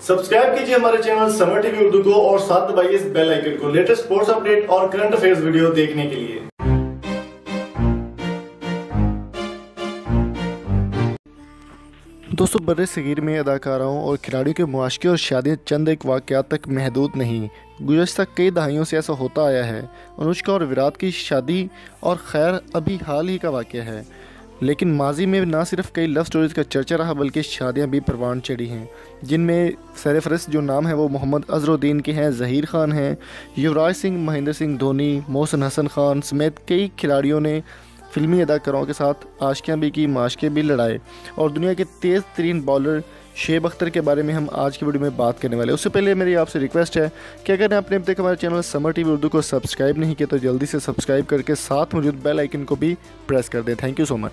Subscribe कीजिए हमारे channel summer TV Urdu को और साथ दबाइए इस बेल आइकन को लेटेस्ट स्पोर्ट्स अपडेट और करंट अफेयर्स वीडियो देखने के लिए। दोस्तों, बर्रे सगीर में अदाकाराओं और खिलाड़ियों के मुआशके और शादियाँ चंद एक वाक़यात तक महदूद नहीं, गुज़श्ता कई दहाइयों से ऐसा होता आया है। अनुष्का और विराट की शादी और खैर अभी हाल ही का वाक़या है, लेकिन माजी में ना सिर्फ कई लव स्टोरीज़ का चर्चा रहा बल्कि शादियां भी परवान चढ़ी हैं, जिनमें सरफहरिस्त जो नाम है वो मोहम्मद अजहरुद्दीन के हैं, ज़हीर खान हैं, युवराज सिंह, महेंद्र सिंह धोनी, मोहसिन हसन खान समेत कई खिलाड़ियों ने फिल्मी अदाकारों के साथ आशिकियाँ भी की, माशके भी लड़ाए। और दुनिया के तेज़ तरीन बॉलर शुएब अख्तर के बारे में हम आज की वीडियो में बात करने वाले हैं। उससे पहले मेरी आपसे रिक्वेस्ट है कि अगर आपने अब तक हमारे चैनल समर टीवी उर्दू को सब्सक्राइब नहीं किया तो जल्दी से सब्सक्राइब करके साथ मौजूद बेल आइकन को भी प्रेस कर दें। Thank you so much.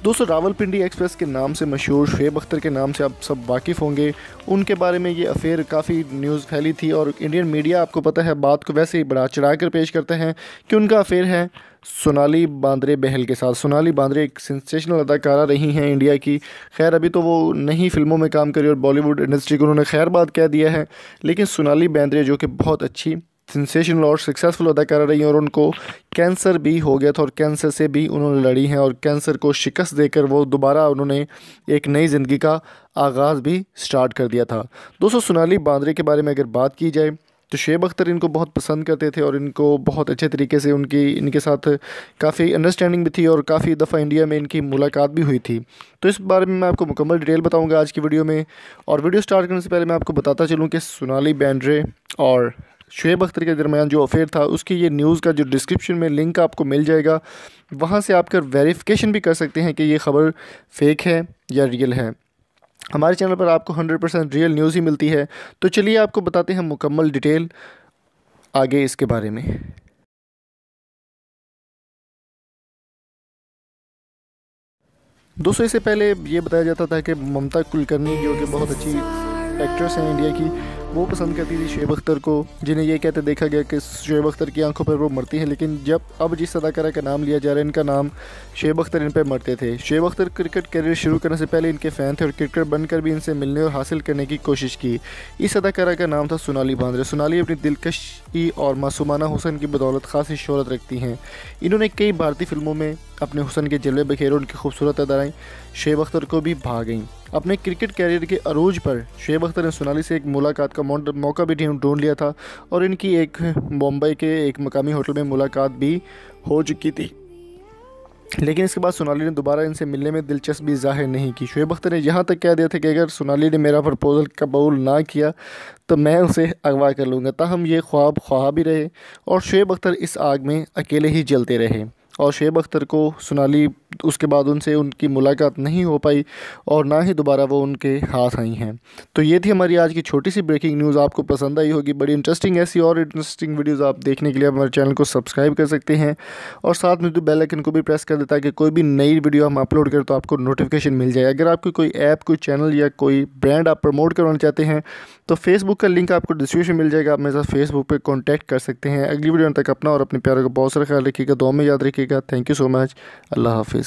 दोस्तों, रावलपिंडी एक्सप्रेस के नाम से मशहूर शुएब अख्तर के नाम से आप सब वाकिफ़ होंगे। उनके बारे में ये अफेयर काफ़ी न्यूज़ फैली थी और इंडियन मीडिया आपको पता है बात को वैसे ही बढ़ा चढ़ा कर पेश करते हैं कि उनका अफेयर है सोनाली बांद्रे बहल के साथ। सोनाली बांद्रे एक सेंसेशनल अदाकारा रही हैं इंडिया की। खैर अभी तो वो नई फिल्मों में काम करी और बॉलीवुड इंडस्ट्री को उन्होंने खैर बात कह दिया है, लेकिन सोनाली बांद्रे जो कि बहुत अच्छी सेंसेशनल और सक्सेसफुल अदाकारा रही और उनको कैंसर भी हो गया था और कैंसर से भी उन्होंने लड़ी हैं और कैंसर को शिकस्त देकर वो दोबारा उन्होंने एक नई ज़िंदगी का आगाज़ भी स्टार्ट कर दिया था। दोस्तों, सोनाली बांद्रे के बारे में अगर बात की जाए तो शुएब अख्तर इनको बहुत पसंद करते थे और इनको बहुत अच्छे तरीके से इनके साथ काफ़ी अंडरस्टैंडिंग भी थी और काफ़ी दफ़ा इंडिया में इनकी मुलाकात भी हुई थी। तो इस बारे में मैं आपको मुकम्मल डिटेल बताऊंगा आज की वीडियो में। और वीडियो स्टार्ट करने से पहले मैं आपको बताता चलूँ कि सोनाली बांद्रे और शुएब अख्तर के दरमियान जो अफेयर था उसकी ये न्यूज़ का जो डिस्क्रिप्शन में लिंक आपको मिल जाएगा, वहाँ से आप कर वेरिफिकेशन भी कर सकते हैं कि ये ख़बर फेक है या रियल है। हमारे चैनल पर आपको 100% रियल न्यूज़ ही मिलती है। तो चलिए आपको बताते हैं मुकम्मल डिटेल आगे इसके बारे में। दोस्तों, इससे पहले ये बताया जाता था कि ममता कुलकर्णी जो कि बहुत अच्छी एक्ट्रेस हैं इंडिया की, वो पसंद करती थी शुएब अख्तर को, जिन्हें ये कहते देखा गया कि शुएब अख्तर की आंखों पर वो मरती हैं। लेकिन जब अब जिस अदाकारा का नाम लिया जा रहा है इनका नाम शुएब अख्तर इन पर मरते थे। शुएब अख्तर क्रिकेट करियर शुरू करने से पहले इनके फ़ैन थे और क्रिकेटर बनकर भी इनसे मिलने और हासिल करने की कोशिश की। इस अदाकारा का नाम था सोनाली बांद्रे। सोनाली अपनी दिलकशी और मासूमाना हुस्न की बदौलत खासी शोहरत रखती हैं। इन्होंने कई भारतीय फिल्मों में अपने हुस्न के जलवे बखेर उनकी खूबसूरत अदाएँ शुएब अख्तर को भी भा गईं। अपने क्रिकेट कैरियर के अरूज पर शुएब अख्तर ने सोनाली से एक मुलाकात का मौका भी ढूंढ लिया था और इनकी एक मुंबई के एक मकामी होटल में मुलाकात भी हो चुकी थी। लेकिन इसके बाद सोनाली ने दोबारा इनसे मिलने में दिलचस्पी जाहिर नहीं की। शुएब अख्तर ने यहाँ तक कह दिया था कि अगर सोनाली ने मेरा प्रपोज़ल कबूल ना किया तो मैं उसे अगवा कर लूँगा। ताहम ये ख्वाब भी रहे और शुएब अख्तर इस आग में अकेले ही जलते रहे और शुएब अख्तर को सोनाली उसके बाद उनसे उनकी मुलाकात नहीं हो पाई और ना ही दोबारा वो उनके हाथ आई हैं। तो ये थी हमारी आज की छोटी सी ब्रेकिंग न्यूज़। आपको पसंद आई होगी। बड़ी इंटरेस्टिंग ऐसी और इंटरेस्टिंग वीडियोज़ आप देखने के लिए हमारे चैनल को सब्सक्राइब कर सकते हैं और साथ में तो बेल आइकन को भी प्रेस कर देता है कि कोई भी नई वीडियो हम अपलोड करें तो आपको नोटिफिकेशन मिल जाए। अगर आपको कोई ऐप, कोई चैनल या कोई ब्रांड आप प्रमोट करवाना चाहते हैं तो फेसबुक का लिंक आपको डिस्क्रिप्शन में मिल जाएगा। आप मेरे साथ फेसबुक पर कॉन्टैक्ट कर सकते हैं। अगली वीडियो तक अपना और अपने प्यारों का बहुत सारा ख्याल रखिएगा, दुआ में याद रखिएगा। Thank you so much. अल्लाह हाफिज़।